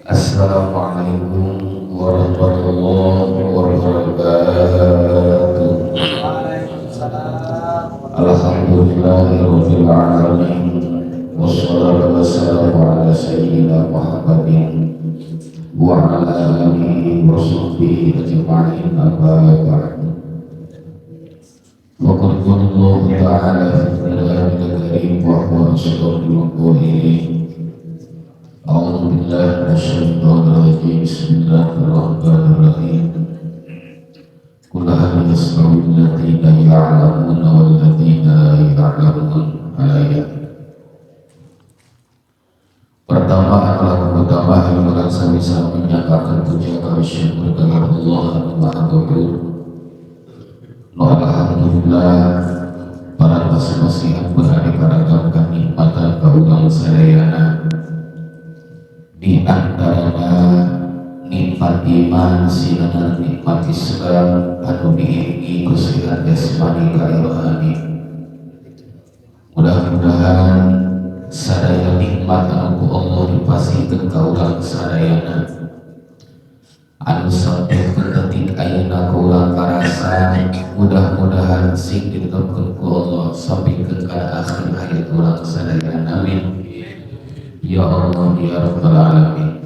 Assalamualaikum warahmatullahi wabarakatuh. Alhamdulillahirabbil alamin. Wassalatu wassalamu ala sayyidina Muhammadin wa ala alihi wa sahbihi ajma'in. Amma ba'du. Faqad qala Allah ta'ala fi kitabihil karim wa huwa asdaqul qa'ilin. A'udzu billahi minasyaitonir rajim. Bismillahirrahmanirrahim. Qul hal yastawi alladziina ya'lamuuna wal ladziina laa ya'lamuun. Ayat. Pertama yang merasa bisa menyatakan puji dan syukur kepada Allah yang Maha Ghafur. Alhamdulillah para masing-masing beraneka-ragam kenikmatan kaulang sadayana. Di antaranya nikmat iman, sinan nikmat Islam, anu diiringi kusihan jasmani kairohani. Mudah-mudahan sadaya nikmat anu Allah dipasihkeun ka urang sadayana, anu sampai ke detik ayeuna ka urang karasa, mudah-mudahan sing ditetepkeun ku Allah sampai ke akhir hayat urang sadayana. Amin. Ya Allah ya Rabbal Alamin.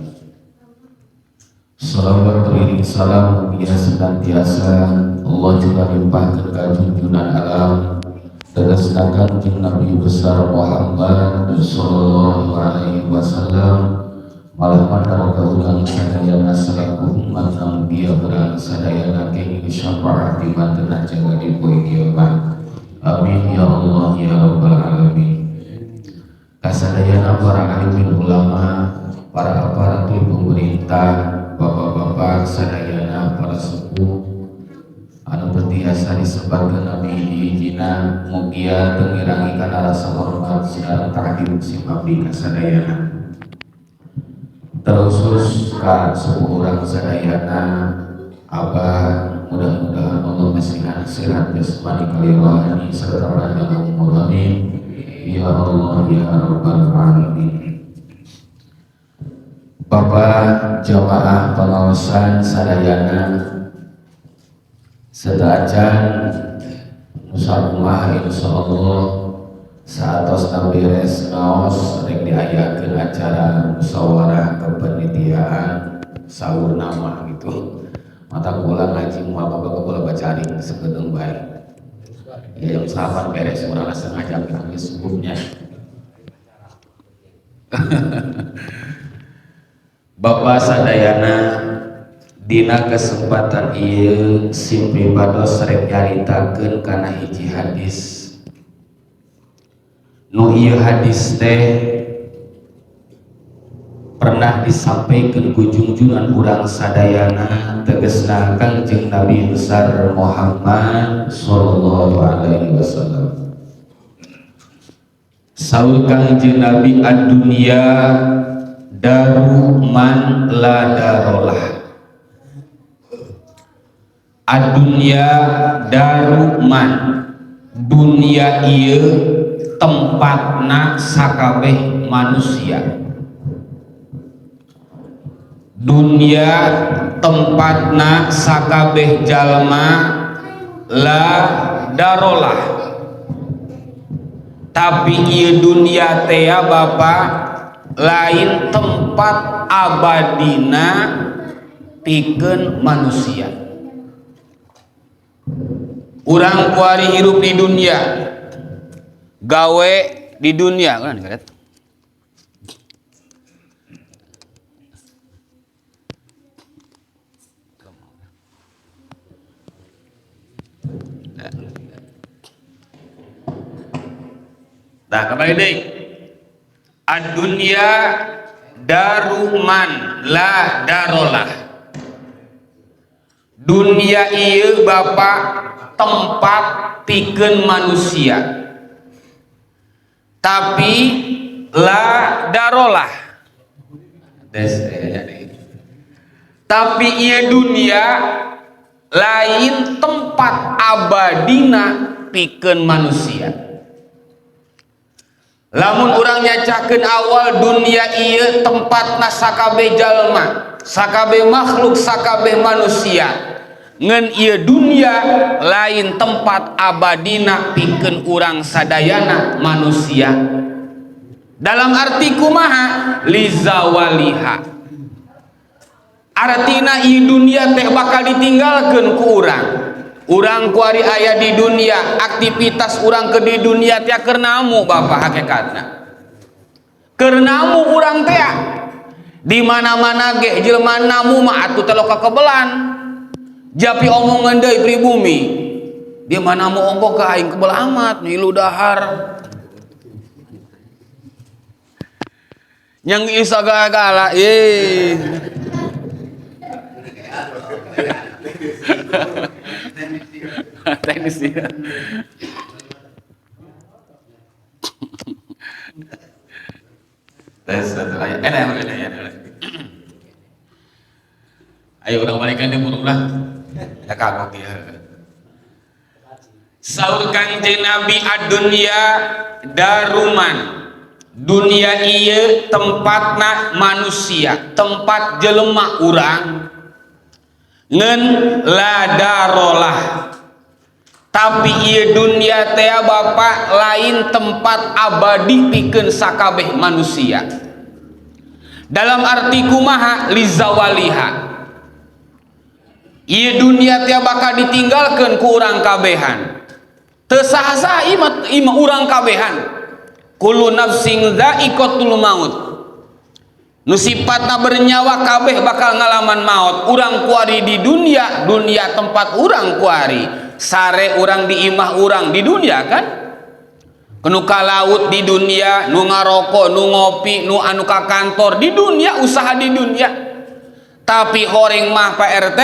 Salawat beriring salam mugia senantiasa Allah juga limpahkan ke junjungan alam terdastakan Nabi besar Muhammad sallallahu alaihi wasallam, malah mandar kaulang sadayana selaku umat Nabi berang sadayana kini syafaat di mantenah jaga di poe kiamat. Amin ya Allah ya Rabbal Alamin. Kasadayana para alimin ulama, para aparatur pemerintah, bapak-bapak sadayana, para sepuh anu bertiasa disebarkan Nabi hijina mugia tengirangi kana rasa hormat sareng ta'zim simabdi kasadayana. Terusus ka sepuh urang sadayana Abah, mudah-mudahan Allah masihkan sehat jasmani kaliwani serta panjang umur. Amin. Ya Allah ya Rabbal Alamin. Bapak jamaah pengawasan sadayana sedaacan musabumah insyaallah saatos beres ngaos rek diayakeun acara musyawarah kepanitiaan saur nama gitu. Mata kula ngaji moal bapak kula bacaring sekedeung bae. Ya jam 8 beres urang setengah jam kami subuhnya. Bapak sadayana dina kesempatan ieu sim pribados rek nyaritakeun kana hiji hadis. Nu ieu hadis teh pernah disampaikan ku junjungan urang sadayana tegasna Kangjeng Nabi besar Muhammad sallallahu alaihi wasallam. Saur Kangjeng Nabi ad-dunya daru man la darolah. Ad-dunya daru man, dunia ieu tempatna sakabeh manusia. Dunia tempatna sakabeh jalma la darolah. Tapi ieu dunia teh Bapak lain tempat abadina pikeun manusia. Urang kuari hirup di dunia, gawe di dunia kan karet. Nah, kembali deh. Ad-dunya daruman la darolah. Dunia ieu Bapak tempat pikeun manusia. Tapi la darolah. Tapi ieu dunia lain tempat abadina pikeun manusia. Lamun urang nyacakeun awal dunia ieu tempatna sakabeh jalma, sakabeh makhluk, sakabeh manusia. Ngan ieu dunia lain tempat abadina pikeun urang sadayana manusia. Dalam arti kumaha? Lizawaliha. Artina ieu dunia teh bakal ditinggalkeun ku urang. Urang ku ari aya di dunia, aktivitas urang ke di dunia teh keur namu Bapak hakikatna. Keur namu urang teh di mana-mana ge jelema namu mah atuh teh loka kebelan. Japi omongan deui pribumi. Dia mana mau ongko ka aing kebel amat milu dahar. Nyang isa gala teknis dia. Ayo udah balikan dia burung lah. Ya kagok ya. Saur Kanjeng Nabi adunya daruman. Dunia ieu tempatna manusia, tempat jelema urang. Ngen ladarolah. Tapi ieu dunia teh Bapak lain tempat abadi pikeun sakabeh manusia. Dalam arti kumaha? Lizawaliha. Ieu dunia teh bakal ditinggalkeun ku urang kabehan. Teu saha-saha ima urang kabehan. Kullu nafsin dha'iqatul maut. Nu sifatna bernyawa kabeh bakal ngalaman maut. Urang kuari di dunia, dunia tempat urang kuari. Sare urang di imah urang di dunia kan? Nu ka laut di dunia, nu ngaroko, nu ngopi, nu anu ka kantor di dunia, usaha di dunia. Tapi horeng mah Pak RT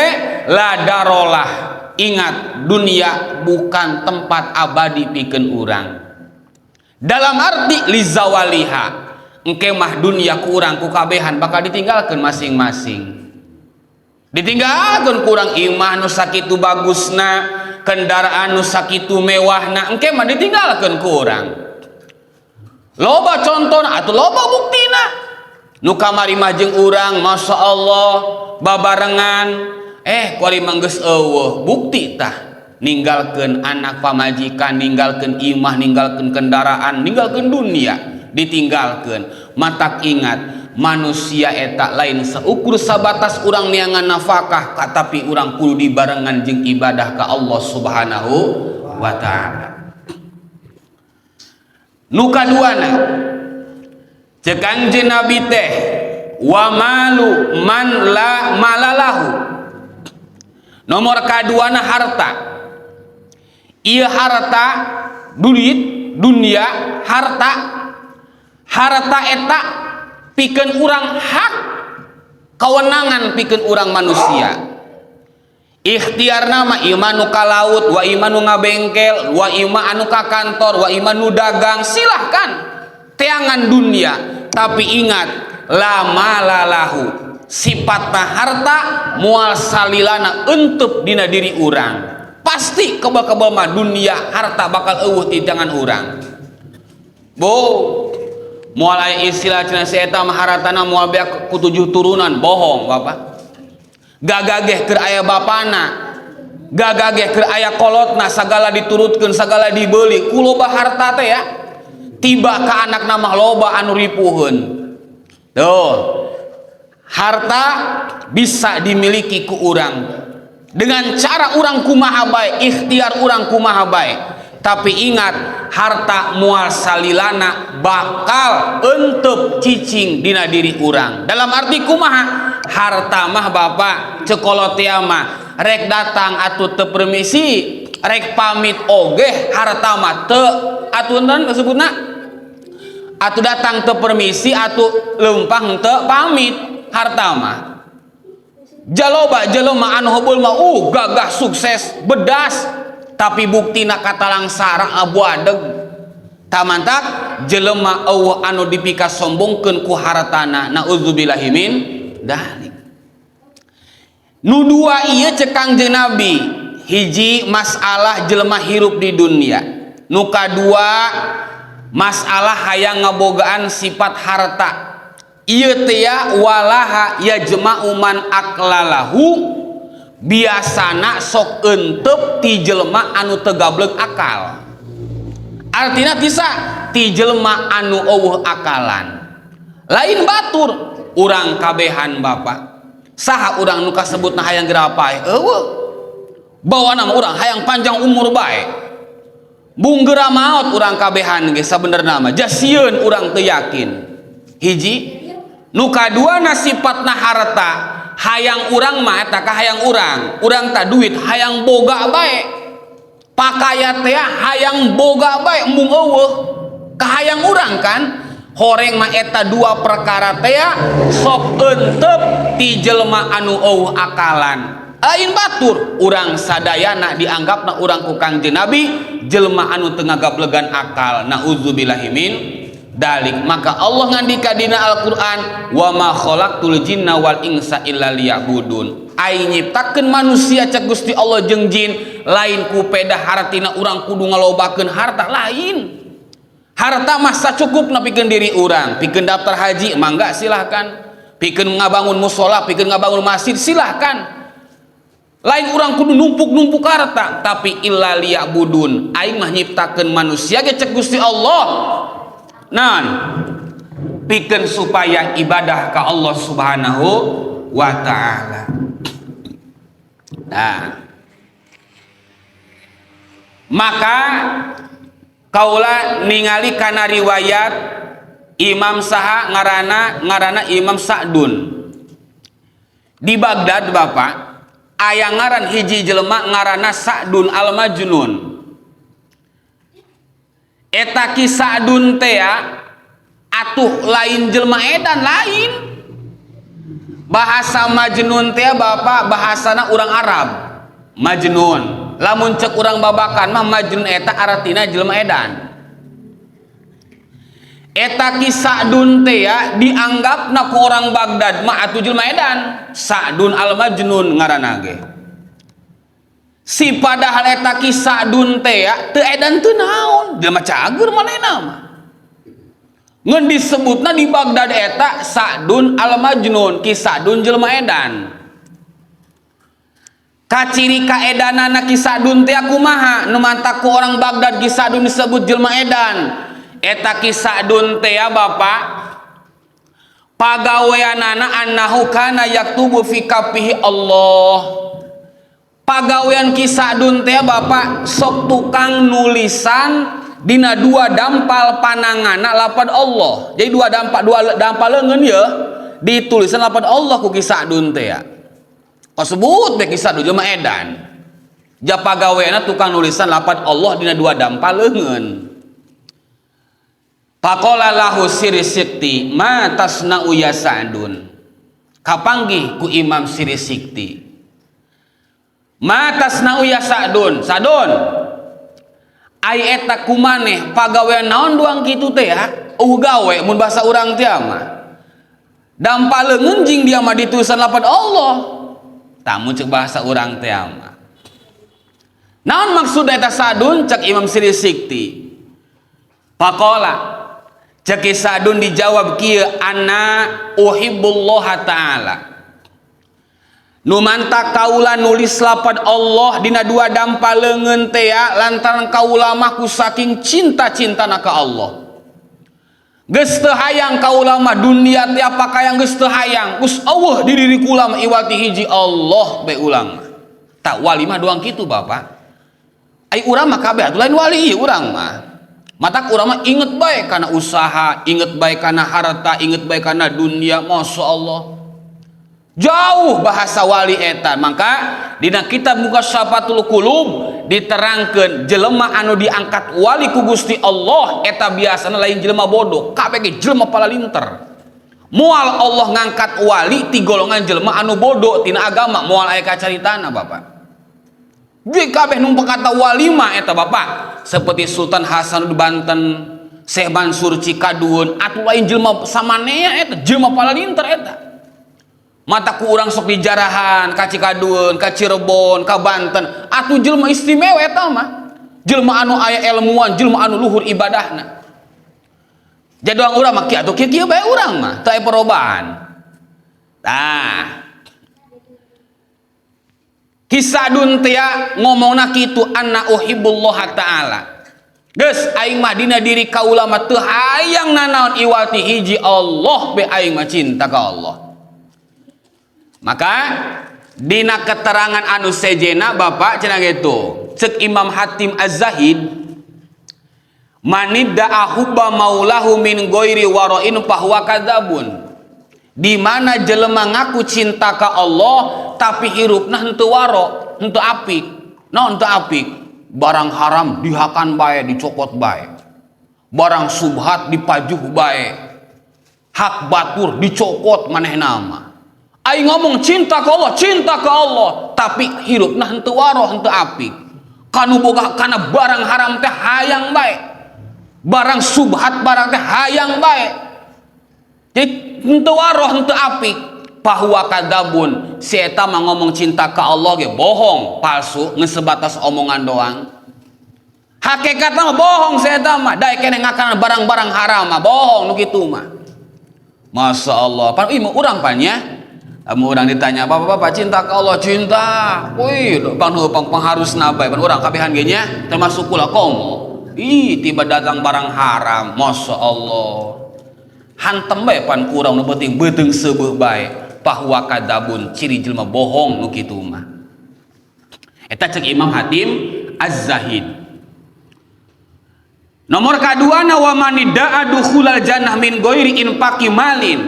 ladarolah. Ingat, dunia bukan tempat abadi pikeun urang. Dalam arti lizawaliha, engke mah dunia ku urang ku kabehan bakal ditinggalkeun masing-masing. Ditinggalkeun ku urang imah nu sakitu bagusna, kendaraan nu sakitu mewahna, engke mah ditinggalkeun ku urang. Loba contona atuh loba buktina. Nu kamari mah jeung urang masya Allah babarengan kuari mah geus eueuh bukti tah. Ninggalkeun anak pamajikan, ninggalkeun imah, ninggalkeun kendaraan, ninggalkeun dunia, ditinggalkeun. Matak ingat, manusia eta lain seukur sabatas urang neangan nafkah, tapi urang kudu dibarengan jeung ibadah ka Allah Subhanahu wa taala. Nu kaduana, ceuk Kanjeng Nabi teh wa malu man la malalahu. Nomor kaduana harta. Ieu harta duit dunia harta eta pikeun urang hak kewenangan pikeun urang manusia. Ikhtiarna mah ieu mah nu ka laut, wa ieu mah nu ngabengkel, wa ieu mah anu ka kantor, wa ieu mah nu dagang, silahkan teangan dunia. Tapi ingat, la malalahu, sifatna harta moal salilana eunteup dina diri urang. Pasti kebal-kebal mah dunia harta bakal eueuh di tangan urang. Moal aya istilah cenah si eta mah hartana moal beak ku 7 turunan, bohong Bapak. Gagageh keur aya bapana, gagageh keur aya kolotna, sagala diturutkeun, sagala dibeuli, ku loba harta teh ya. Tiba ka anakna mah loba anu ripuheun. Tuh. Harta bisa dimiliki ku urang. Dengan cara urang kumaha bae, ikhtiar urang kumaha bae. Tapi ingat, harta moal salilana bakal eunteup cicing dina diri urang. Dalam arti kumaha? Harta mah Bapak cekolotea mah rek datang atuh teu permisi, rek pamit oge harta mah teu atuh naon disebutna? Atuh datang teu permisi, atuh leumpang teu pamit harta mah. Jaloba jelema anu heubeul mah gagah sukses bedas, tapi buktina katalang sarang abuadeg. Tamantak jelema eueuh anu dipikas sombongkeun ku hartana, naudzubillahi min dzalik. Nu dua ieu ceuk Kangjeng Nabi, hiji masalah jelema hirup di dunia, nu kadua masalah hayang ngabogaan sifat harta ieu teh ya walaha yajma'u man aqlalahu biasana sok euteup ti jelema anu teu gablek akal. Artina tisa ti jelema anu eueuh akalan. Lain batur urang kabehan Bapak. Saha urang nu kasebutna hayang gerapae? Eueuh. Bawana mah urang hayang panjang umur bae. Bunggera maot urang kabehan ge sabenerna mah jasieun urang teu yakin. Hiji, nu kaduana sifatna harta, hayang urang mah eta kahayang urang tah duit hayang boga bae. Pakaya teh hayang boga bae embung eueuh. Kahayang urang kan? Horeng mah eta dua perkara teh sok euteup ti jelema anu eueuh akalan. Lain batur urang sadayana dianggapna urang ku Kangjeng Nabi jelema anu teu ngagablegan akal. Nauzubillahi min dalik. Maka Allah ngandika dina Al-Qur'an wa ma khalaqtul jinna wal insa illa liya'budun. Ai nyiptakeun manusia cek Gusti Allah jeung jin lain ku peda hartina urang kudu ngalobakeun harta lain. Harta mah sacukupna pikeun diri urang, pikeun daftar haji mangga silahkan, pikeun ngabangun musola, pikeun ngabangun masjid silahkan. Lain urang kudu numpuk-numpuk harta, tapi illa liya'budun. Aing mah nyiptakeun manusia ge cek Gusti Allah. Naon? Pikeun supaya ibadah ka Allah Subhanahu wa taala. Nah. Maka kaula ningali kana riwayat Imam saha ngaranna Imam Sa'dun. Di Baghdad Bapak aya ngaran hiji jelema ngaranna Sa'dun al-Majnun. Eta ki Sa'dun teh atuh lain jelema edan lain. Bahasa Majnun teh Bapak bahasana urang Arab. Majnun. Lamun cek urang babakan mah Majnun eta artina jelema edan. Eta ki Sa'dun teh dianggapna ku orang Baghdad mah atuh jelema edan. Sa'dun al-Majnun ngaranna ge. Si padahal eta ki Sa'dun teh teu edan teu naon, jelema cager manehna mah. Ngan disebutna di Baghdad eta Sa'dun al-Majnun, ki Sa'dun jelema edan. Kaciri kaedanana ki Sa'dun teh kumaha? Nu mantap ku orang Baghdad ki Sa'dun disebut jelema edan. Eta ki Sa'dun teh Bapak pagaweanana annahu kana yaktubu fi kafihi Allah. Pagawean ki Sa'dun teh Bapak sok tukang nulisan dina dua dampal pananganna lapad Allah. Jadi dua dampal leungeun ya ditulisan lapad Allah ku ki Sa'dun teh. Kasebut bae ki Sa'dun jelema edan. Ja pagaweana tukang nulisan lapad Allah dina dua dampal leungeun. Faqala lahu Sirisikti ma tasna'u ya Sa'dun. Kapanggih ku Imam Sirisikti. Ma tasna'u ya Sa'dun. Sa'dun. Ai eta kumaneh pagawean naon doang kitu teh gawe mun bahasa urang teh mah. Dampal leungeun jing dia mah ditulisan lapad Allah. Tamu cek bahasa urang teh mah. Naon maksud eta Sa'dun cek Imam Sirisikti. Faqala cek Sa'dun dijawab kieu anna uhibbullah taala. Nu manta kaula nulis lapad Allah dina dua dampal leungeun teh lantaran kaula mah ku saking cinta-cintana ka Allah. Geus teu hayang kaula mah dunia teh apakah yang geus teu hayang Gus Allah di diri kula mah iwati hiji Allah bae ulang mah. Tak wali mah doang kitu Bapak. Ai urang mah kabeh atuh lain wali ieu urang mah. Matak urang mah inget bae kana usaha, inget bae kana harta, inget bae kana dunia, masyaallah. Jauh bahasa wali eta. Maka dina kitab Muqassafatul Qulub diterangkeun jelema anu diangkat wali ku Gusti Allah eta biasana lain jelema bodoh, kabeh ge jelema palalinter. Moal Allah ngangkat wali ti golongan jelema anu bodoh tina agama moal aya kacaritana Bapak. Di kabeh nu kata wali mah eta Bapak, seperti Sultan Hasan di Banten, Syekh Mansur Cikadun, atuh lain jelema samanea eta jelema palalinter eta. Mata ku urang sok di Jarahan, ka Cikadun, ka Cirebon, ka Banten, atuh jelema istimewa eta mah. Jelema anu aya ilmuwan, jelema anu luhur ibadahna. jadi doang urang mah kieu atuh kieu bae urang mah teu aya perubahan. Nah, kisah duntia ngomongna kitu anna uhibbullah taala. Geus aing mah dina diri kaula mah teu hayang nanaon iwati hiji Allah be aing mah cinta ka Allah. Maka dina keterangan anu sejena Bapak cenah gitu. Cek Imam Hatim Az-Zahid manidda'a hubba maulahu min ghairi wara'in fahuwa kadzabun. Di mana jelema ngaku cinta ka Allah tapi hirupna henteu waro, henteu apik. Naon henteu apik? Barang haram dihakan bae, dicokot bae. Barang subhat dipajuh bae. Hak batur dicokot manehna mah. Aing ngomong cinta ka Allah, tapi hirupna henteu waro, henteu apik. Kanu boga kana barang haram teh hayang bae. Barang subhat barang teh hayang bae. Jadi henteu waro, henteu apik. Bahwa kadabun, si eta mah ngomong cinta ka Allah ge bohong, palsu, geus sebatas omongan doang. Hakikatna mah bohong si eta mah, daek keneh ngakan barang-barang haram mah bohong nu kitu mah. Masya Allah, pan ieu urang panya. Amun urang ditanya, "Bapak cinta ka Allah?" "Cinta." Wih, pangharusna bae, pan urang kabehan ge nya termasuk kula komo. Ih, tiba datang barang haram, Masya Allah. Hantem bae pan kurang nu penting beuteung seubeuh bae. Bahwa kadabun ciri jelema bohong nu kitu mah. Eta cek Imam Hatim Az-Zahid. Nomor kadua wa manidda'a dukhulal jannah min ghairi infaqi malin.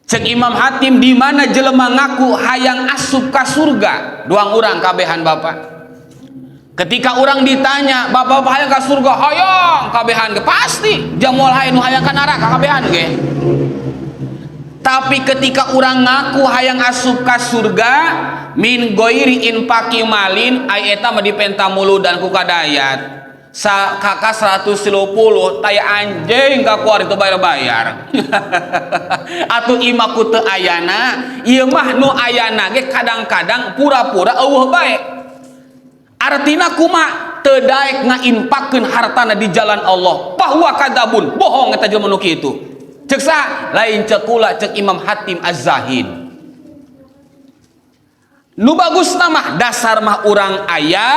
Cek Imam Hatim di mana jelema ngaku hayang asup ka surga. Doang urang kabehan Bapak. Ketika orang ditanya, "Bapak hayang ka surga?" "Hayang." Kabehan ge pasti. Jamual hayang nu hayang ka neraka kabehan ge. Tapi ketika orang ngaku hayang asup ka surga min ghairi infaqi malin ai eta mah dipenta muludan ku kadayat. Kakak 130 taya anjing kakuar itu bayar-bayar. Atuh imah ku teu ayana, ieu mah nu ayana ge kadang-kadang pura-pura eueuh bae. Artina kumaha teu daek ngainfakkeun hartana di jalan Allah. Bahwa kadabun, bohong eta jelema nu kitu. Cek sa lain cek kula cek Imam Hatim Az-Zahid. Nu bagusna mah dasar mah urang aya,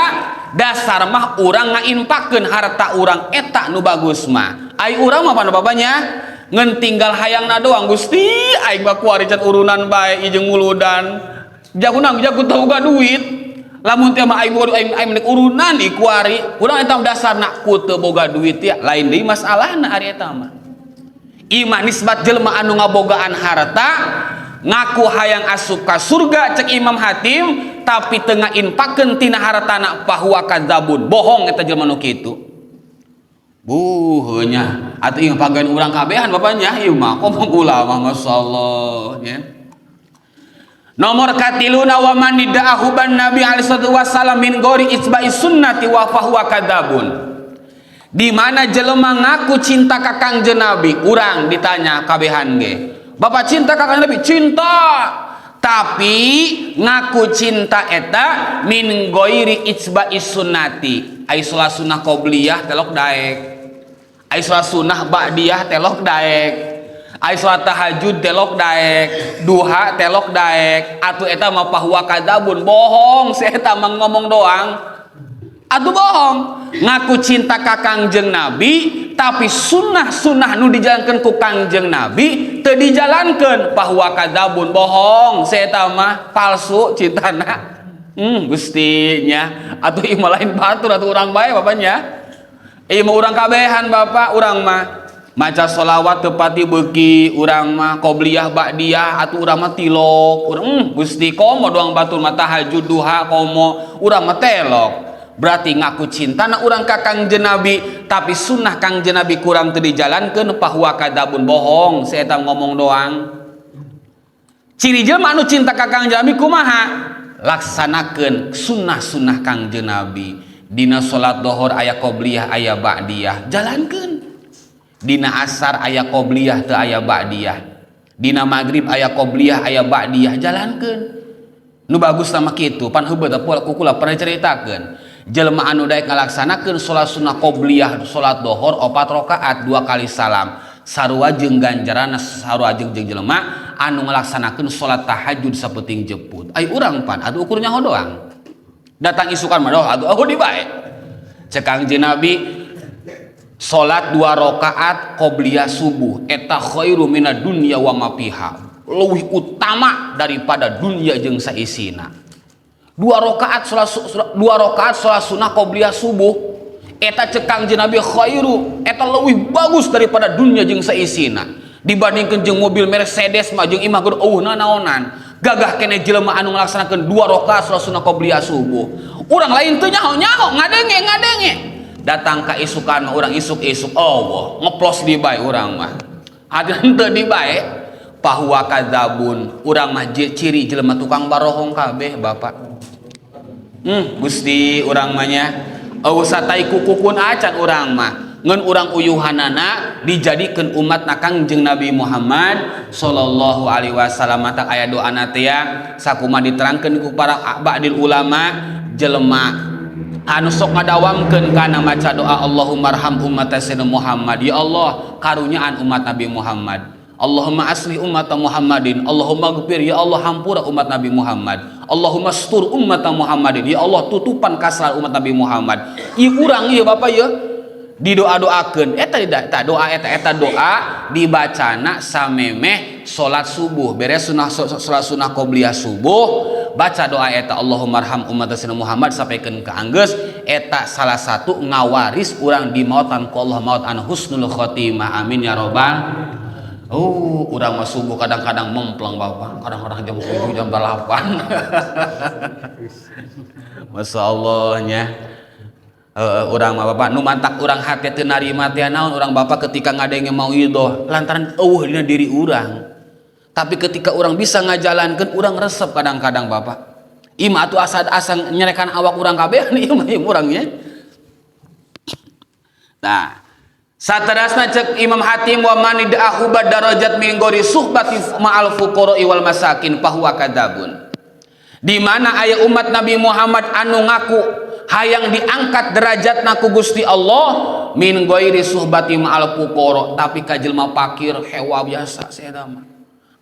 dasar mah urang ngainfakkeun harta urang eta nu bagus mah. Ai urang mah pana babanya ngan tinggal hayangna doang Gusti, aing mah kuari can urunan bae ijeung muludan. Jagunang jago teu boga duit. Lamun teh mah aing menek urunan di kuari, urang eta dasarna ku teu boga duit ya, lain deui masalahna ari eta mah. Imah nisbat jelema anu ngabogaan harta ngaku hayang asup ka surga cek Imam Hatim tapi teu ngainfakkeun tina hartana bahwa kadzabun, bohong eta jelema nu kitu. Heunya atuh ieu pagawean urang kabehan bapaknya ieu mah ngomong ulama masyaallah nya. Nomor katiluna wa man nida'ahu ban Nabi alaihi wasallam min ghairi itba'i sunnati wa fahuwa kadzabun. Di mana jelema ngaku cinta ka Kangjeng Nabi, urang ditanya kabehan ge, "Bapak cinta ka Kangjeng Nabi?" "Cinta." Tapi ngaku cinta eta min ghairi itsba'i sunnati. Ai salat sunnah qobliyah telok daek. Ai salat sunnah ba'diyah telok daek. Ai salat tahajud telok daek, duha telok daek. Atuh eta mah bahwa kadzabun, bohong, si eta mah ngomong doang. Atuh bohong, ngaku cinta ka Kangjeng Nabi tapi sunnah-sunnah nu dijalankeun ku Kangjeng Nabi teu dijalankeun, bahwa kadzabun, bohong, si eta mah palsu cintana. Gusti nya atuh ieu mah lain batur atuh urang bae bapaknya. Ieu mah urang kabehan Bapak, urang mah maca sholawat tepati beuki, urang mah qobliyah ba'diyah atuh urang mah tilok. Urang Gusti komo doang batur mah tahajud duha komo, urang mah telok. Berarti ngaku cinta na urang ka Kangjeng Nabi tapi sunnah Kangjeng Nabi kurang teu dijalankeun, bahwa kadzabun, bohong, si eta ngomong doang. Ciri jelema anu cinta ka Kangjeng Nabi kumaha? Laksanakeun sunnah-sunnah Kangjeng Nabi. Dina salat dohor aya qobliyah aya ba'diyah, jalankeun. Dina asar aya qobliyah teu aya ba'diyah. Dina maghrib aya qobliyah aya ba'diyah, jalankeun. Nu bagus sama kitu pan heubeut kula pernah ceritakeun. jelema anu daek ngalaksanakeun salat sunnah qobliyah salat dohor 4 rakaat 2 kali salam sarua jeung ganjaran sarua jeung jelema anu ngalaksanakeun salat tahajud sapeting jeput ai urang pan atuh ukurnya doang datang isukan mah doh atuh dibae cek Kangjeng Nabi salat 2 rakaat qobliyah subuh eta khairu minad dunya wa ma fiha leuwih utama daripada dunia jeung saisina 2 rakaat salat sunnah qobliyah subuh eta cek Kangjeng Nabi khairu eta leuwih bagus daripada dunia jeung saisina dibandingkeun jeung mobil Mercedes mah jeung imah geur naonan gagah keneh jelema anu ngalaksanakeun 2 rakaat salat sunnah qobliyah subuh urang lain teu nyaho ngadenge datang ka isukan mah urang isuk-isuk Allah ngeplos di bae urang mah adeun teu di bae bahwa kadzabun urang mah ciri jelema tukang barohong kabeh Bapak Gusti urang mah nya satai kukukun acan urang mah ngeun urang uyuhanana dijadikeun umatna Kangjeng Nabi Muhammad sallallahu alaihi wasallam tak aya doana teh ya sakumaha diterangkeun ku para ba'dil ulama jelema anu sok ngadawamkeun kana maca doa Allahumma arham ummat sayyidina Muhammad ya Allah karunyaan umat Nabi Muhammad Allahumma asli umat Muhammadin Allahumma ghfir ya Allah hampura umat Nabi Muhammad Allahumma stur umat Muhammadin ya Allah tutupan kasar umat Nabi Muhammad ieu urang ieu Bapak ya didoa-doakeun eta doa eta doa dibacana samemeh salat subuh beres salat sunnah qobliyah subuh baca doa eta Allahumma arham umat sayyidina Muhammad sampaikeun ka anggeus eta salah satu ngawaris urang di mautan ku Allah maut an husnul khotimah amin ya robbal urang mah subuh kadang-kadang memplang Bapak kadang-kadang jam 7 jam 8 Masya Allahnya urang mah Bapak nu mantak urang hati teu narima teh naon urang Bapak ketika ngadenge mau idoh lantaran dina diri urang tapi ketika urang bisa ngajalankeun urang resep kadang-kadang Bapak imah atuh asa nyerekan awak urang kabeh ieu mah urangnya nah saterasna cek Imam Hatim wa man da'ahu badarajat min gori suhbati ma'al fuqara wal masakin fahuwa kadzabun di mana aya umat Nabi Muhammad anu ngaku hayang diangkat derajatna ku Gusti Allah min ghairi suhbati ma'al fuqara tapi ka jelema fakir hewa biasa saeda mah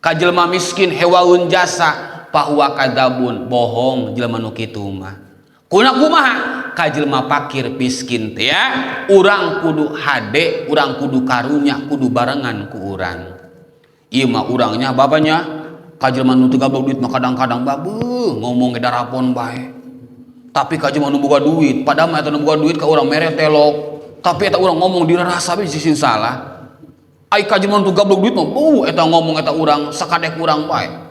ka jelema miskin hewaun jasa fahuwa kadzabun bohong jelema nu kitu mah kumaha ka jelema fakir miskin teh ya urang kudu hade urang kudu karunya kudu barengan ku urang ieu mah urangnya bapaknya ka jelema nu teu gablok duit mah kadang-kadang babeuh ngomong ge darapon bae tapi ka jelema nu boga duit padahal mah eta nu boga duit ka urang mere telok tapi eta urang ngomong dirasa we sisin salah ai ka jelema nu gablok duit mah eta ngomong eta urang sakadek urang bae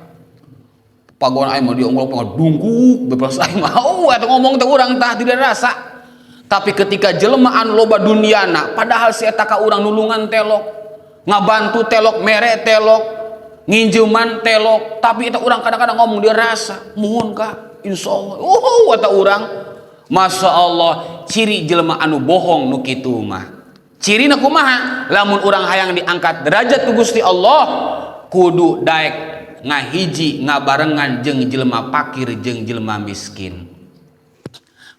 pagon aing mah dia ngomong dungkuk bebas aing mah eta ngomong teh urang tah tidak rasa tapi ketika jelema anu loba duniana padahal si eta ka urang nulungan telok ngabantu telok mere telok nginjeuman telok tapi eta urang kadang-kadang ngomong dia rasa muhun ka insyaallah eta urang Masya Allah ciri jelema anu bohong nu kitu mah cirina kumaha lamun urang hayang diangkat derajat ku Gusti Allah kudu daek ngahiji ngabarengan jeung jelema fakir jeung jelema miskin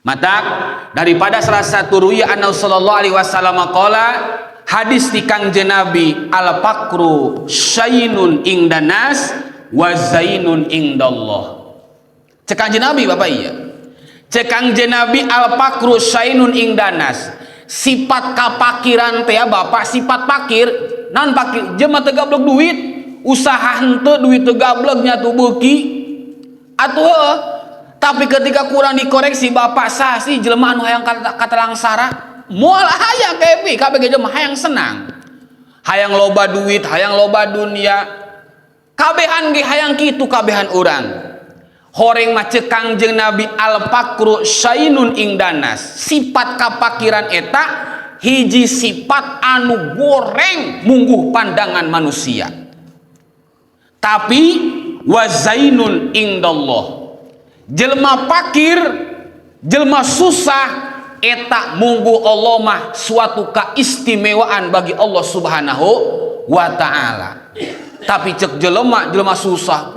matak daripada salah satu ruya anna sallallahu alaihi wasallam qala hadis di Kangjeng Nabi al fakru syainun indanas wa zainun indallah cek Kangjeng Nabi Bapak iya cek Kangjeng Nabi al fakru syainun indanas sifat kapakiran teh Bapak sifat fakir naon fakir jelema teu gablok duit usaha henteu duit teu gableknya tuh beuki atuh tapi ketika kurang dikoreksi Bapak sah sih jelema anu hayang kata langsara moal hayang kepi kabeh jelema hayang senang hayang loba duit hayang loba dunia kabehan ge hayang kitu kabehan urang horeng mah ceuk Kangjeng Nabi al fakru syainun ingdanas sifat kapakiran eta hiji sifat anu goreng mungguh pandangan manusia tapi wazainun indallah jelema fakir jelema susah eta munggu Allah mah suatu keistimewaan bagi Allah Subhanahu wa ta'ala tapi cek jelema susah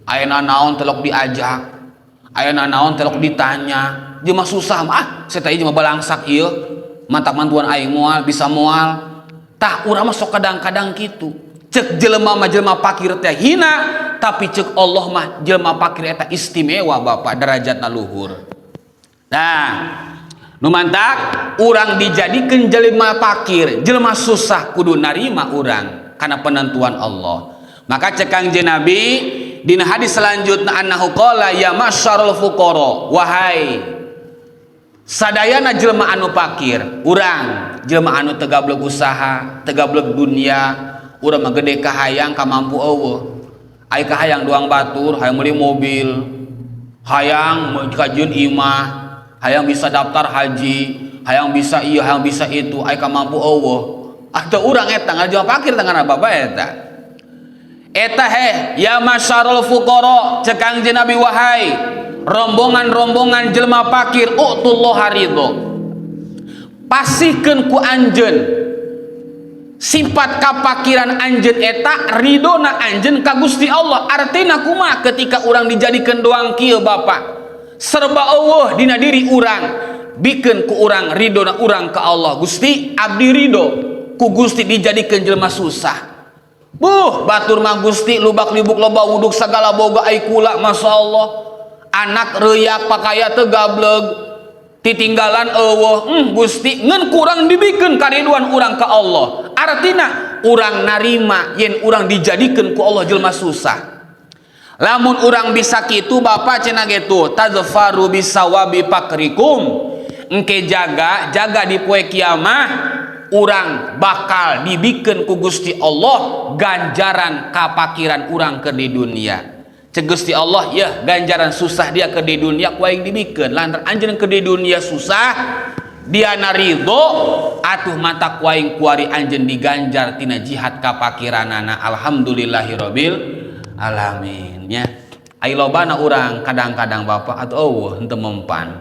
ayeuna naon telok diajak ayeuna naon telok ditanya jelema susah mah saya teh jelema balangsak ieu mantap mantuan aing moal bisa moal tah urang mah sok kadang-kadang kitu cek jelema mah jelema fakir teh hina tapi cek Allah mah jelema fakir eta istimewa Bapak derajatna luhur. Nah nu mantak urang dijadikeun jelema fakir jelema susah kudu narima urang karena penentuan Allah. Maka cek Kangjeng Nabi dina hadis selanjutna annahu qala ya masyarul fuqara wahai sadayana jelema anu fakir urang jelema anu teu gablek usaha teu gablek dunia urang mah gede kahayang ka mampu eueuh ai kahayang doang batur hayang meuli mobil hayang kajian imah hayang bisa daftar haji hayang bisa ieu hayang bisa itu ai ka mampu eueuh atuh urang eta ngajelema fakir tangana Bapak eta ya masyarul fuqara cek Kangjeng Nabi wahai rombongan-rombongan jelema fakir utullah ridho pasihkeun ku anjeun sifat kapakiran anjeun eta ridona anjeun ka Gusti Allah. Artina kumaha ketika urang dijadikeun doang kieu Bapak serba eueuh dina diri urang bikeun ku urang ridona urang ka Allah. Gusti abdi ridho ku Gusti dijadikeun jelema susah batur mah Gusti lubak-libuk loba wuduk sagala boga ai kula masyaallah anak reuyak pakaya teu gableg titinggalan eueuh Gusti ngan kurang dibikeun kariduan urang ka Allah. Artina urang narima yen urang dijadikeun ku Allah jelema susah. Lamun urang bisa kitu Bapak cenah gitu tazfaru bisawabi fakrikum engke jaga di poe kiamah urang bakal dibikeun ku Gusti Allah ganjaran kapakiran urang ke di dunia. Cek Gusti Allah ya ganjaran susah dia ke di dunia ku aing dibikeun lantaran anjeun ke di dunia susah dia ridho atuh mata ku aing kuari anjeun diganjar tina jihad kapakiranana. Alhamdulillahirabbil alamin nya. Ai lobana urang kadang-kadang Bapak atuh eueuh henteu mempan.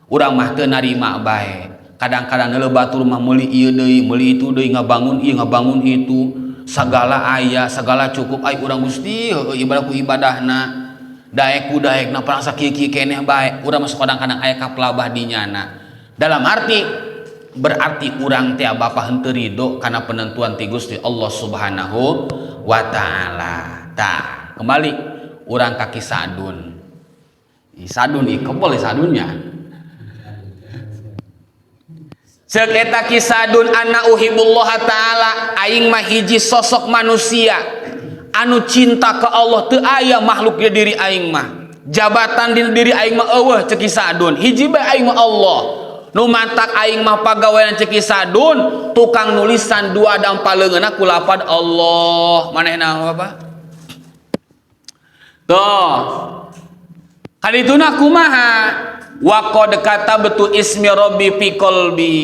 Urang mah teu narima bae. Kadang-kadang heula batur mah meuli ieu deui meuli itu deui ngabangun ieu ngabangun itu sagala aya sagala cukup ai urang Gusti ibadah ku ibadahna daek ku daekna parang sakieu-kieu keneh bae urang masuk kadang-kadang aya kapelabah dinyana dalam arti berarti urang teh Bapak henteu ridho kana penentuan ti Gusti Allah Subhanahu wa taala. Tah kembali urang ka Kisadun Sadun ieu kebol sadunnya cek eta Kisadun anna uhibullah ta'ala aing mah hiji sosok manusia anu cinta ke Allah teu aya makhluk di diri aing mah jabatan di diri aing mah eueuh cek Kisadun hiji bae aing mah Allah nu mantak aing mah pagawean cek Kisadun tukang nulisan dua dampaleungeunna ku lapad Allah manehna apa tuh kadituna kumaha wa qad katabtu ismi rabbi fi qalbi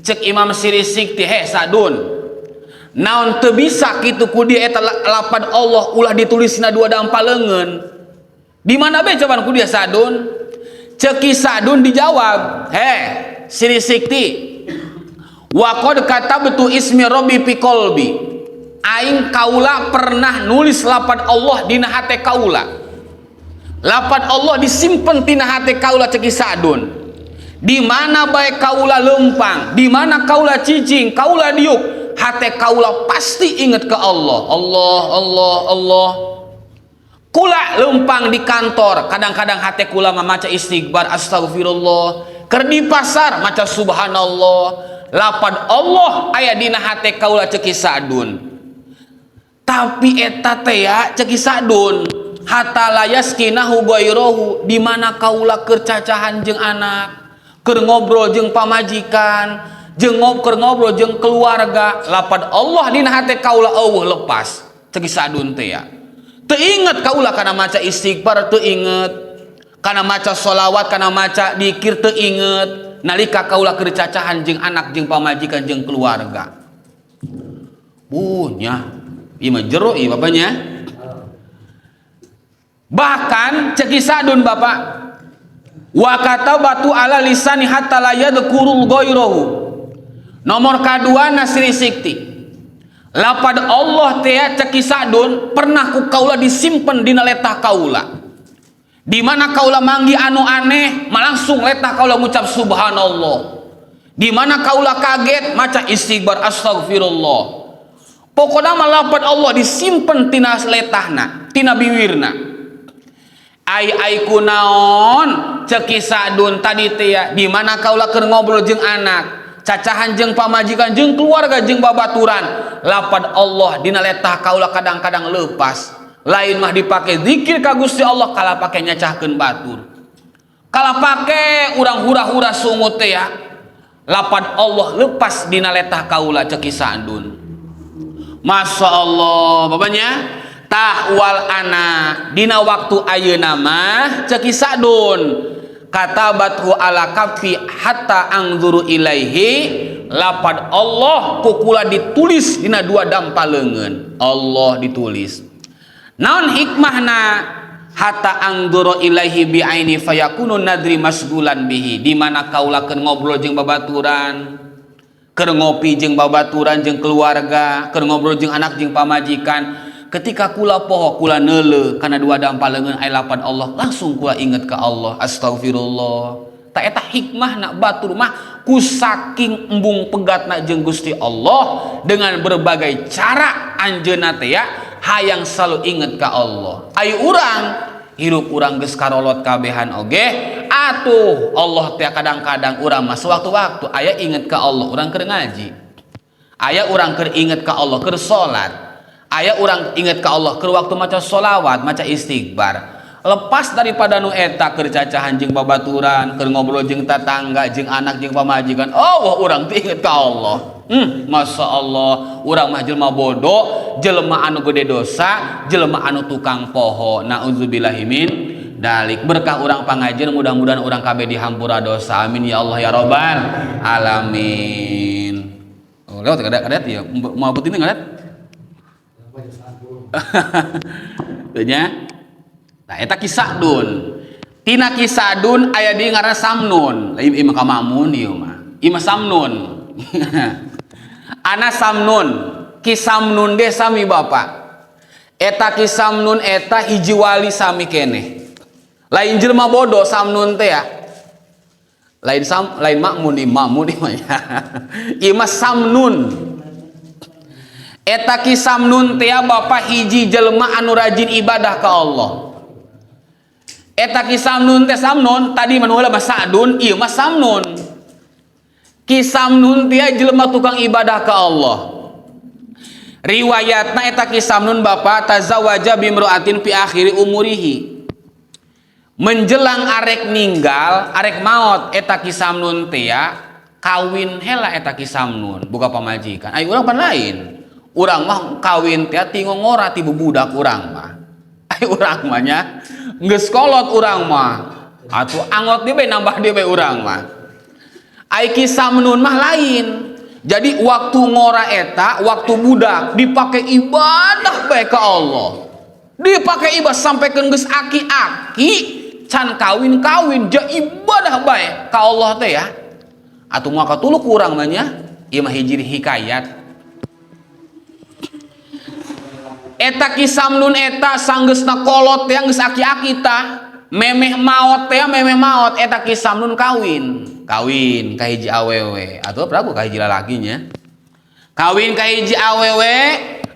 cek Imam Sirisikti Sadun naon teu bisa kitu ku dia eta lapad Allah ulah ditulisna dua dampaleungeun di mana bae cobaan ku dia Sadun cek Sadun dijawab Sirisikti wa qad katabtu ismi rabbi fi qalbi aing kaula pernah nulis lapad Allah dina hate kaula. Lapan Allah disimpen tina hati kaula ceki Sadun. Di mana baik kaula lempang, di mana kaula cicing, kaula diuk, hati kaula pasti ingat ke Allah. Allah. Kula lempang di kantor, kadang-kadang hati kula maca istighfar, astagfirullah. Ker di pasar maca subhanallah. Lapan Allah aya dina hati kaula ceki Sadun. Tapi eta teh ya ceki Sadun. Hatta layaskinahu ghairuhu di mana kaula keur cacahan jeung anak keur ngobrol jeung pamajikan jeung ngobrol jeung keluarga lapad Allah dina hate kaula eueuh lepas cek Sadun teh ya teu inget kaula kana maca istighfar teu inget kana maca sholawat kana maca dzikir teu inget nalika kaula keur cacahan jeung anak jeung pamajikan jeung keluarga nya ieu mah jero ieu bapaknya. Bahkan ceki Sadun Bapak wa katabatu ala lisani hatta la yadhkurul ghairuhu nomor kadua Nasri Sikti lapad Allah teh ceki Sadun pernah ku kaula disimpen dina letah kaula Di mana kaulah manggi anu aneh, langsung letah kaulah ngucap subhanallah. Di mana kaulah kaget, maca istighfar astagfirullah. Pokoknya malapad Allah disimpen tina letahna, tina biwirna. Ai kunaon ceki sadun tadi teh ya, di mana kaulah keur ngobrol jeung anak, cacahan jeung pamajikan jeung keluarga jeung babaturan, lapad Allah dina letah kaulah kadang-kadang leupas. Lain mah dipake zikir ka Gusti Allah, kala pake nyacahkeun batur. Kala pake urang hura-hura sungut teh ya, lapad Allah lepas dina letah kaula ceki sadun. Masya Allah, bapaknya tahwal anak dina waktu ayeuna mah ceki sadun katabathu ala kafi hatta angzuru ilaihi, lapad Allah kukula ditulis dina dua dampaleungeun. Allah ditulis. Naon hikmahna hatta angzuru ilaihi bi aini fayakunu nadri masgulan bihi, di mana kaula keur ngobrol jeung babaturan, keur ngopi jeung babaturan jeung keluarga, keur ngobrol jeung anak jeung pamajikan, ketika kula poho kula neuleuh kana dua dampaleungeun aya lapad Allah, langsung kula inget ka Allah, astagfirullah. Ta eta hikmahna batur mah ku saking embung pegatna jeung Gusti Allah, dengan berbagai cara anjeunna teh ya hayang selalu inget ka Allah. Ayo urang hirup urang geus karolot kabehan oge, atuh Allah teh kadang-kadang urang mah sewaktu-waktu aya inget ka Allah urang keur ngaji, aya urang keur inget ka Allah keur salat, aya urang inget ka Allah keur waktu maca sholawat, maca istighfar. Lepas daripada nu eta keur cacahan jeung babaturan, keur ngobrol jeung tatangga jeung anak jeung pamajikan, oh urang teh inget ka Allah. Masya Allah, urang mah jelema bodoh, jelema anu gede dosa, jelema anu tukang poho. Nauzubillahimin dalik. Berkah urang pangajian, mudah-mudahan urang kabeh dihampura dosa. Amin ya Allah ya Rabbal alamin. Oh, lewat kadet ya. Mau betin ngadet? Tanya. Nah, eta kisah dun. Tina kisah dun aya di ngaran Samnun. Lain imah kamamun ieu mah. Imah Samnun. Ana Samnun, Kisamnun deh sami bapak. Eta Kisamnun eta hiji wali sami keneh. Lain jelema bodoh Samnun teh ya. Lain makmun imamun imanya. Imah Samnun. Eta Kisamnun teh ya bapak hiji jelema anu rajin ibadah ka Allah. Eta Kisamnun teh Samnun tadi manuhula mah Sa'dun, ieu mah Samnun. Kisamnun dia jelema tukang ibadah ke Allah. Riwayatna eta Kisamnun bapak tazawaja bimroatin fi akhiri umurihi. Menjelang arek ninggal, arek maot eta Kisamnun teh kawin heula eta Kisamnun boga pamajikan. Ai urang pan lain. Urang mah kawin teh tingongora ti bubudak urang mah. Ai urang mah nya geus kolot urang mah. Atuh angot dia bae nambah dia bae urang mah. Ai Kisamnun mah lain. Jadi waktu ngora eta, waktu budak dipakai ibadah bae ka Allah. Dipakai ibadah sampai ke geus aki-aki, can kawin-kawin ja ibadah bae ka Allah teh ya. Atuh moal katuluk urang mah nya, ieu mah hiji hikayat. Eta Kisamnun eta sanggeusna kolot teh geus aki-aki tah, memeh maot teh memeh maot eta Kisamnun kawin ka hiji awewe atuh prabu ka hiji lalakinya. Kawin ka hiji awewe,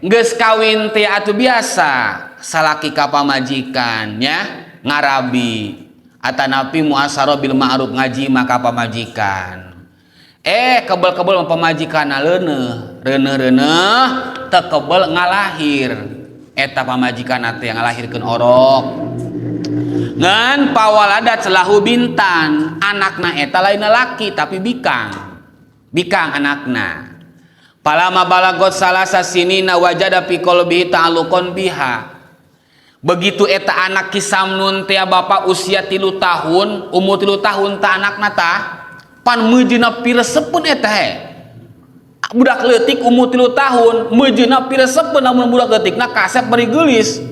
geus kawin teh atuh biasa salaki ka pamajikan nya ngarabi atanapi muasara bil ma'ruf ngaji maka pamajikan. Kebel-kebel pamajikanna reuneuh teu kebel ngalahir eta pamajikanna teh ngalahirkeun orok. Ngan pawalada celahu bintan, anakna eta lain laki tapi bikang anakna. Palama balagot salasa sinina wajada fi qalbihi ta'alluqan biha. Begitu eta anak Kisamnun teh bapak usia 3 tahun, umur 3 tahun ta anakna tah pan meujina piresepeun eta budak leutik umur 3 tahun meujina piresepeun lamun budak leutikna kasep bari geulis.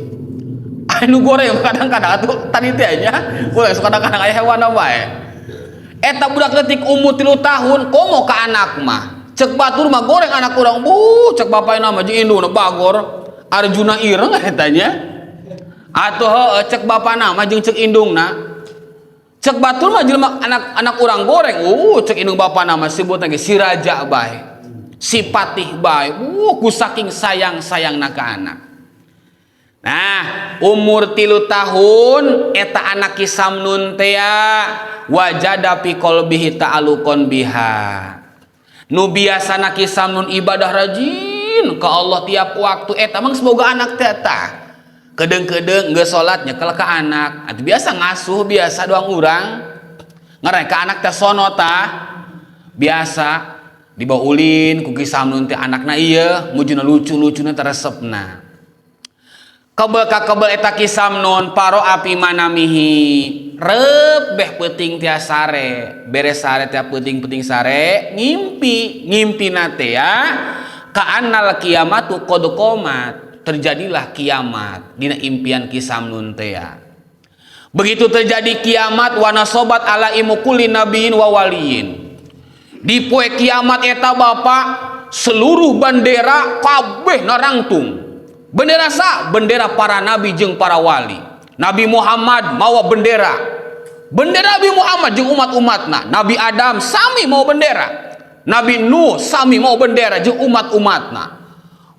Anu goreng kadang-kadang atuh tadi teh nya boleh kadang-kadang aya hewan wae. Eta budak leutik umur 3 tahun komo ka anak mah. Cek batur mah goreng anak urang cek bapana mah jeung induna bagor Arjuna ireng eta nya. Atuh cek bapana mah jeung cek indungna. Cek batur mah jelema anak urang goreng. Cek indung bapana mah sebutna ge si raja bae. Si patih bae. Ku saking sayang-sayangna ka anak. Nah, umur 3 tahun eta anak Kisamnun teh wajada fi qalbihi ta'alluqan biha. Nu biasana Kisamnun ibadah rajin ka Allah tiap waktu eta mah semoga anak teh tah. Kedeng-kedeng geus salat nyekel ka anak. Atuh biasa ngasuh biasa doang urang. Ngaran ka anak teh sono tah. Biasa dibawa ulin ku Kisamnun teh anakna ieu mujuna lucu-lucuna teh resepna. Kebel eta Kisamnun paro api manamihi rebeh peuting tia sare beres sare tia peuting sare ngimpi nate ya ka annal kiamatu qad qomat terjadilah kiamat dina impian Kisamnun teh ya. Begitu terjadi kiamat wa nasobat ala imukuli nabiin wa waliyin di poe kiamat eta Bapak seluruh bendera kabeh narangtung. Bendera sa bendera para nabi jeung para wali. Nabi Muhammad mawa bendera Nabi Muhammad jeung umat-umatna. Nabi Adam sami mau bendera. Nabi Nuh sami mau bendera jeung umat-umatna.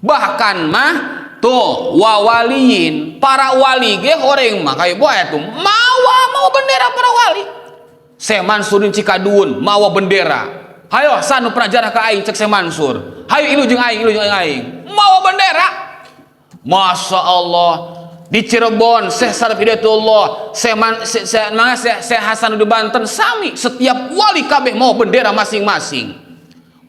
Bahkan mah tuh wawaliin para wali ge horeng mah kayak boy tuh mau bendera para wali. Syekh Mansurin Cikadun mawa bendera. Hayo sanu pernah jarah ka aing cek Syekh Mansur. Hayo ilu jeung aing mawa bendera. Masya Allah di Cirebon Syekh Sarif Hidayatullah Syekh Hasan di Banten sami setiap wali kabeh mau bendera masing-masing.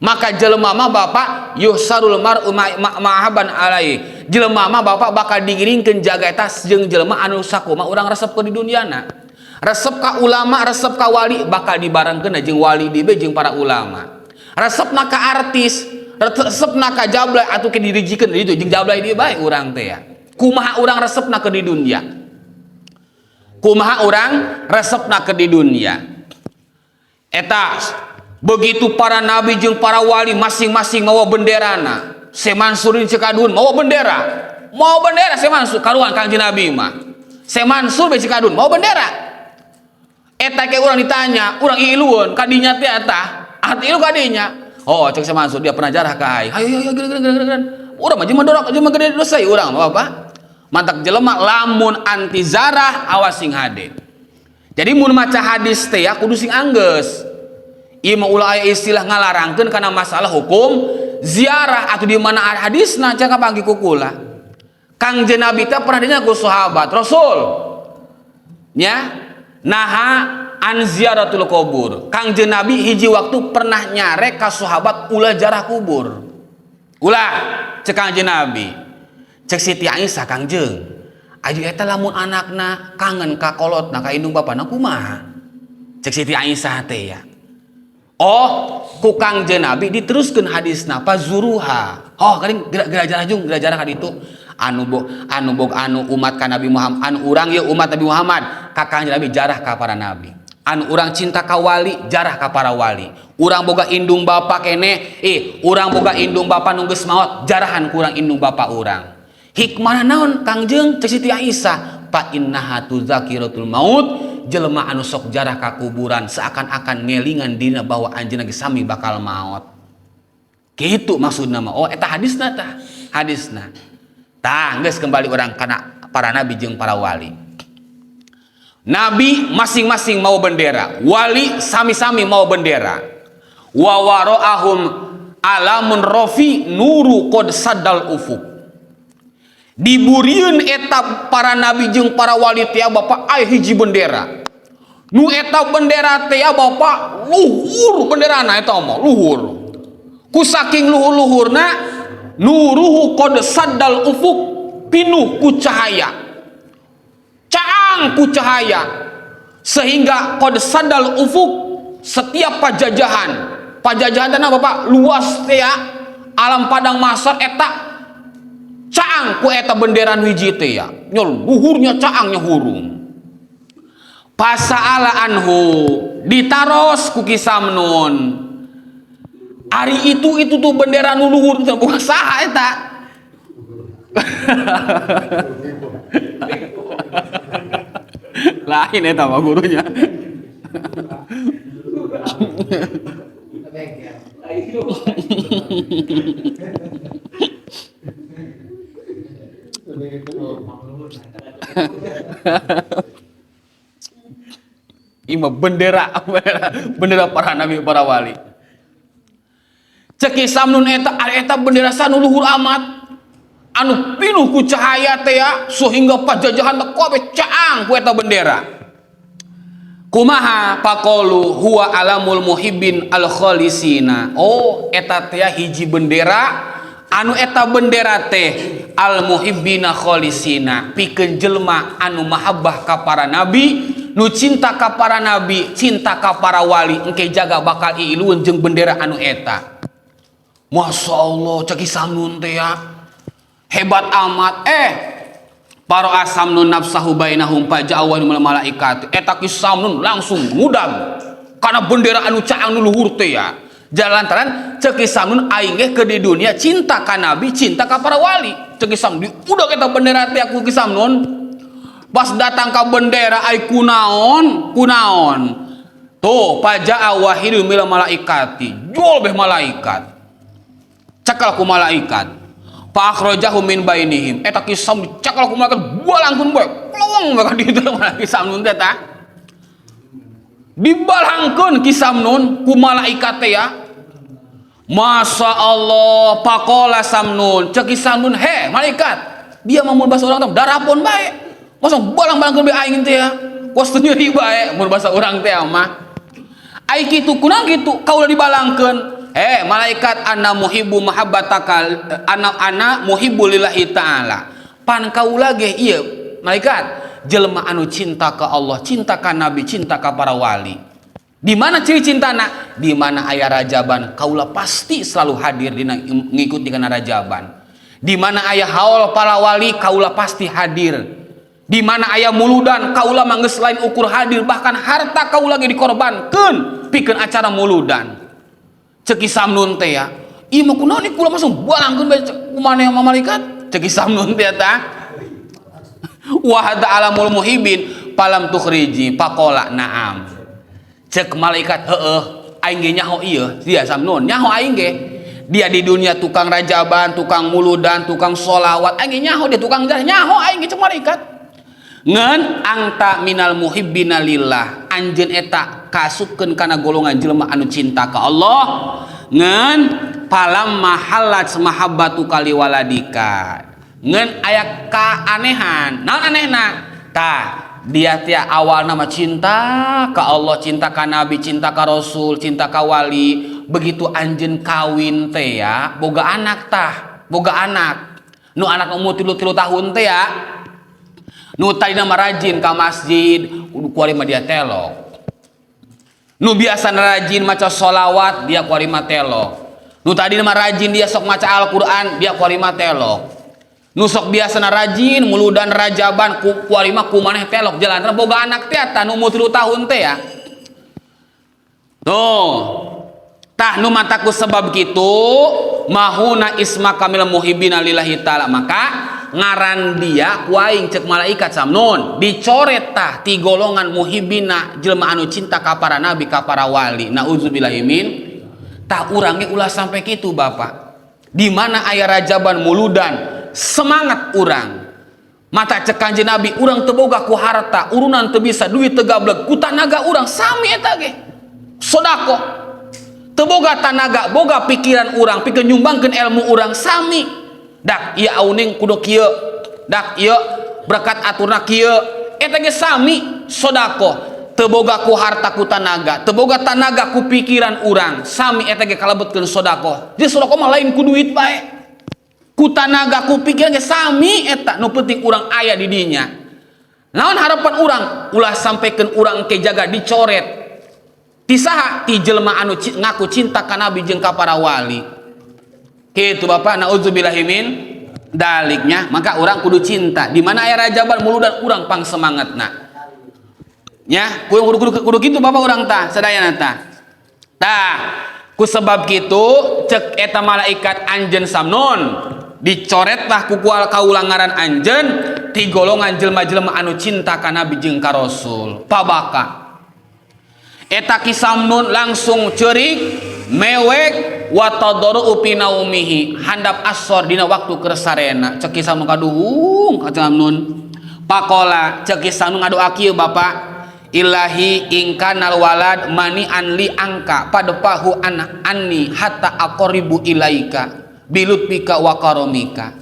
Maka jelema mah Bapak yuhsarul mar'u ma'haban alai. Jelema mah Bapak bakal digiringkeun jaga eta jeung jelema anu sakumaha urang resepkeun di duniana. Resep ka ulama, resep ka wali bakal dibarengkeun jeung wali dibe jeung para ulama. Resepna ka artis, resepna ka jablay atuh ke dirijikeun itu jeung jablay dieu bae urang teh ya. Kumaha urang resepna ke di dunia? Kumaha urang resepna ke di dunia? Eta begitu para nabi jeung para wali masing-masing mawa benderana. Syekh Mansurin Cikadun mawa bendera. Mau bendera Syekh Mansur karuan Kangjeng Nabi mah. Syekh Mansur be Cikadun mau bendera. Eta ke urang ditanya, urang ilueun kadinya teh eta. Hati ilu kadinya. Oh, cek Syekh Mansur dia pernah jarah ka aing. Hayo geus. Urang mah jeung mandorok jeung gede dosa urang mah Bapak. Mantak jelema lamun anti zarah awas sing hade. Jadi mun maca hadis teh kudu sing anggeus. Ieu mah ulah aya istilah ngalarangkeun kana masalah hukum ziarah atau di mana hadisna caka panggih ku kula. Kangjeng Nabi teh pernah ditanya ku sahabat, Rasul. Nya naha an ziaratul kubur. Kangjeng Nabi hiji waktu pernah nyarek ka sahabat ulah jarah kubur. Ulah cek Kangjeng Nabi. Cek Siti Aisyah Kangjeng. Aju eta lamun anakna kangen ka kolotna ka indung bapana kumaha? Cek Siti Aisyah teh ya. Oh, ku Kangjeng Nabi diteruskeun hadisna pazuruha. Oh, karing geura-geura ka ditu. Anu umat ka Nabi Muhammad, anu urang ye umat Nabi Muhammad, ka Kangjeng Nabi jarah ka para nabi. Anu urang cinta ka wali, jarah ka para wali. Urang boga indung bapa kene, urang boga indung bapa nu geus maot, jarahan ku urang indung bapa urang. Hikmahna naon Kangjeng? Cek Siti Aisyah, fa innaha tuzakiratul maut, jelema anu sok jarah ka kuburan seakan-akan ngelingan dina bahwa anjeunna ge sami bakal maot. Kitu maksudna mah. Oh, eta hadisna tah. Hadisna. Tah, geus kembali urang kana para nabi jeung para wali. Nabi masing-masing mau bendera, wali sami-sami mau bendera. Wa wara'ahum alamun rafi nuru qad saddal ufuk. Diburieun eta para nabi jeung para wali teh Bapak aya hiji bendera. Nu eta bendera teh Bapak luhur benderana eta mah luhur. Ku saking luhur-luhurna nuruhu qad saddal ufuk pinuh ku cahaya. Caang ku cahaya sehingga qad saddal ufuk setiap pajajahan tanah Bapak luas teh alam padang mahsyar eta caang ku eta benderan hiji teh ya nyol luhurnya caangnya hurung. Pasa'ala anhu ditaros ku Kisamnun. Ari itu tuh bendera nu luhur teh bukan saha eta. Lain eta mah gurunya. Ima bendera para nabi para wali. Ceki samnun eta bendera sanu luhur amat anu pinuh ku cahaya teh ya sehingga pajajahan teh kabeh caang ku eta bendera. Kumaha paqulu huwa alamul muhibbin al khalisina. Oh eta teh hiji bendera anu eta bendera teh al muhibbina khalisina pikeun jelema anu mahabbah ka para nabi, nu cinta ka para nabi, cinta ka para wali engke jaga bakal iilueun jeung bendera anu eta. Masya Allah ceki samnun teh ya hebat amat. Para asamnun nafsahu bainahum faja'awa minal malaikat eta ki samnun langsung ngudang karena bendera anu caang nu luhur teh ya. Jalantaran ceki samnun aing ge ke di dunia cinta ka nabi, cinta ka para wali. Ceki samnun udah kita bendera teh aku ki samnun. Pas datang ka bendera ai kunaon tuh paja'a wahidu minal malaikati jol beh malaikat cakal ku malaikat fa akhrajahu min bainihim eta kisam cakal ku malaikat balangkeun bae plong maka di dieu kisam nun teh tah dibalangkeun kisam nun ku malaikat teh ya. Masya Allah pakola samnun cek kisam nun he malaikat dia mau bahasa orang teh darapon bae masa balang-balangkeun bae aing teh ya kos nyeri bae mun bahasa urang teh mah ai kitu kunaon kitu kaula dibalangkeun. Malaikat ana muhibbu mahabbatakal ana muhibbu lillahi ta'ala. Pan kaula ge ieu malaikat jelema anu cinta ka Allah, cinta ka nabi, cinta ka para wali. Di mana ciri cintana? Di mana aya rajaban kaula pasti selalu hadir dina ngikuti kana rajaban. Di mana aya haul para wali kaula pasti hadir. Di mana aya muludan kaula mah geus lain ukur hadir, bahkan harta kaula ge dikorbankeun pikeun acara muludan. Ceki samnun teh ya ieu mah kunaon kula masuk balangkeun bae kumaneh sama malaikat ceki samnun teh tah wa hada alamul muhibbin palam tukhriji faqala na'am cek malaikat heueuh aing ge nyaho ieu dia samnun nyaho aing ge dia di dunia tukang rajaban, tukang muludan, tukang sholawat aing ge nyaho dia tukang nyaho aing ge cek malaikat ngan angta minal muhibbina lillah anjeun eta kasupkeun kana golongan jelema anu cinta ka Allah ngan palam mahallat mahabbatu kali waladika ngan aya kaanehan naon anehna tah dia teh awalna mah cinta ka Allah, cinta ka nabi, cinta ka rasul, cinta ka wali. Begitu anjeun kawin teh ya boga anak tah boga anak nu anak umur 3 tahun teh ya nu tadina mah rajin ka masjid kuari mah dia telok nu biasa rajin maca sholawat dia kuari mah telok nu tadina mah rajin dia sok maca Al-Qur'an dia kuari mah telok nu sok biasa rajin muludan rajaban kuari mah kumaneh telok jalan boga anak teh tah nu umur 3 tahun teh ya tuh tah nu mataku sebab kitu mahuna isma kamil muhibbina lillahi ta'ala maka ngaran dia ku aing cek malaikat samnun dicoret tah ti golongan muhibbina jelema anu cinta ka para nabi ka para wali nauzubillahi min tah urang ge ulah sampai kitu Bapak di mana aya rajaban muludan semangat urang mata cek kanjeng nabi urang teu boga ku harta urunan teu bisa duit teu gablek ku tanaga urang sami eta ge sodako teu boga tanaga boga pikiran urang pikeun nyumbangkeun ilmu urang sami dak ieu auning kudu kieu dak ieu berkat aturna kieu eta ge sami sodako teu boga ku harta ku tanaga teu boga tanaga ku pikiran urang sami eta ge kalebetkeun sodako jadi sodako mah lain ku duit bae ku tanaga ku pikiran ge sami eta nu penting urang aya di dinya naon harapan urang ulah sampekeun urang ke jaga dicoret ti saha ti jelema anu ngaku cinta ka nabi jeung ka para wali kitu Bapak nauzubillahi min daliknya maka urang kudu cinta di mana aya rajaban muludan urang pang semangatna nya kudu kitu Bapak urang tah sadayana tah ku sebab kitu cek eta malaikat anjeun samnon dicoret tah ku kaula ngaran anjeun ti golongan jelema-jelema anu cinta ka nabi jeung ka rasul. Pabaka eta Kisamnun langsung ceurik mewek wa tadaru fi naumihi handap asor dina waktu keur sarena. Cek Kisamnun kaduhung ka Kisamnun. Pakola cek Kisamnun ngadoa kieu Bapak, Ilahi ingkanal walad mani anli angka padepahu anak anni hatta aqribu ilaika bilutbika wa karomika.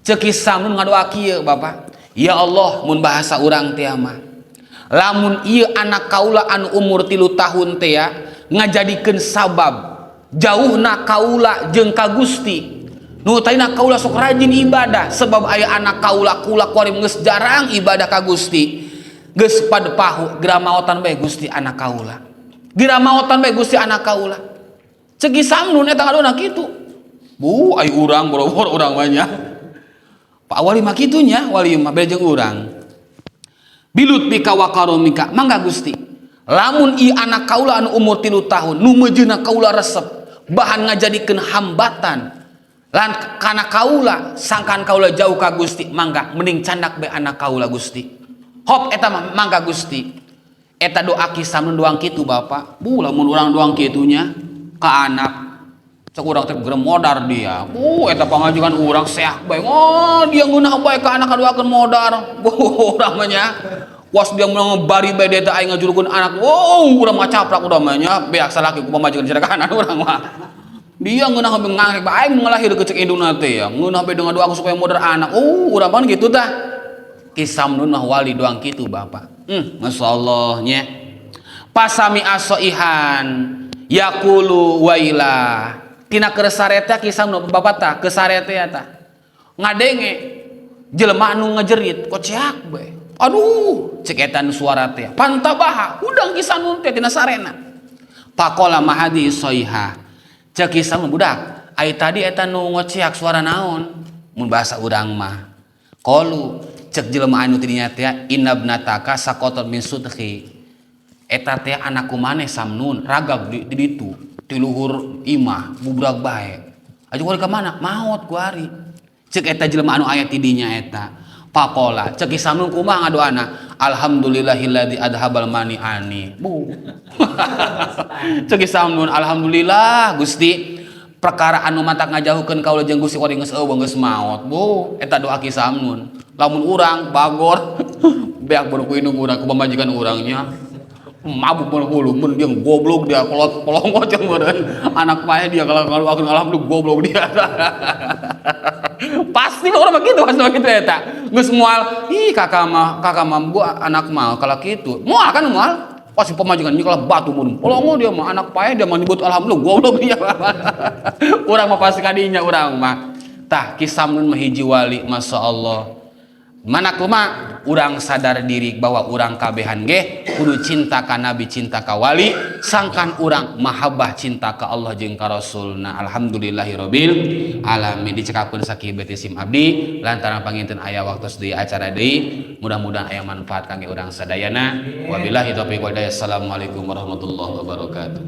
Cek Kisamnun ngadoa kieu Bapak, ya Allah mun bahasa urang teh mah lamun ieu anak kaula anu umur 3 tahun teh ngajadikeun sabab jauhna kaula jeung ka Gusti nu taina kaula sok rajin ibadah sebab aya anak kaula kula kuring geus jarang ibadah ka Gusti. Geus padepahu gramaotan bae Gusti anak kaula. Gramaotan bae Gusti anak kaula. Cek Kisamnun eta ngadona kitu. Bu, ai urang boro-boro urang mah nya. Pak wali mah kitu nya, wali mah beda jeung urang. Bilut bika wa karomika, mangga Gusti. Lamun ieu anak kaula anu umur 3 tahun, nu meujeuna kaula resep, bahan ngajadikeun hambatan. Lan kana kaula, sangkan kaula jauh ka Gusti, mangga mending candak bae anak kaula Gusti. Hop eta mangga Gusti. Eta doa Kisamnun doang kitu Bapak. Bu lamun urang doang kitunya ka anak. Cek urang teh gerem modar dia. Bu eta pangajukan urang seah bae. Oh dia ngeunah bae ka anak kaduakeun modar. Bu urang mah nya. Was dia meunang bari bae dia teh aing ngajulukeun anak. Wow urang mah caprak urang mah nya. Beak salaki ku pamajikan cirekanan urang mah. Dia ngeunah bae ngangek bae aing ngalahir ke cek induna teh ya. Ngeunah bae dengan doa supaya modar anak. Urang mah kitu tah. Kisamnun mah wali doang kitu Bapak. Masya Allah nya. Pasami asoihan yakulu waila. Tina keur sareta Kisamnun Bapak tah keur sareta tah. Ngadenge jelema anu ngajerit kociak bae. Aduh, cek eta nu suara teh. Pantabaha udang Kisamnun teh tina sarena. Pakola mahadi soiha. Cek Kisamnun budak, ai tadi eta nu ngociak suara naon? Mun bahasa urang mah. Qalu cek jelema anu tidinya teh inabnataka sakotot min sudhi eta teh anakku maneh Samnun ragab di ditu di luhur imah bubrag bae aju kuari ka mana maot ku ari cek eta jelema anu aya tidinya eta. Pakola cek Samnun kumaha ngadoana alhamdulillahilladzi adhabal mani'ani bu cek Samnun alhamdulillah Gusti perkara anu matak ngajauhkeun kaula jeung Gusti kuring geus eueuh geus maot bu eta doa Kisamnun. Lamun urang bagor beak baru ku indung urang ku pamajikan urangnya mabuk berhulu mun dia goblok dia kolot polongo jeung meureun anak pae dia kalau alhamdulillah goblok dia pasti orang begitu pasti begitu eta geus moal ih kakak mah gua anak mah kalau kitu moal kan moal pasti pamajikan nya kalau batu mun polongo dia mah anak pae dia mah nyebut alhamdulillah goblok dia urang mah pasti kadinya urang mah tah Kisamnun mah hiji wali masyaallah. Mana kuma urang sadar diri bahwa urang kabehan ge kudu cinta ka nabi cinta ka wali sangkan urang mahabbah cinta ka Allah jeung ka rasulna. Alhamdulillahirabbil alamin. Dicekakeun sakieu beuti sim abdi lantaran panginten aya waktu di acara deui mudah-mudahan aya manfaat kangge urang sadayana. Wabillahi taufiq wal hidayah. Assalamualaikum warahmatullahi wabarakatuh.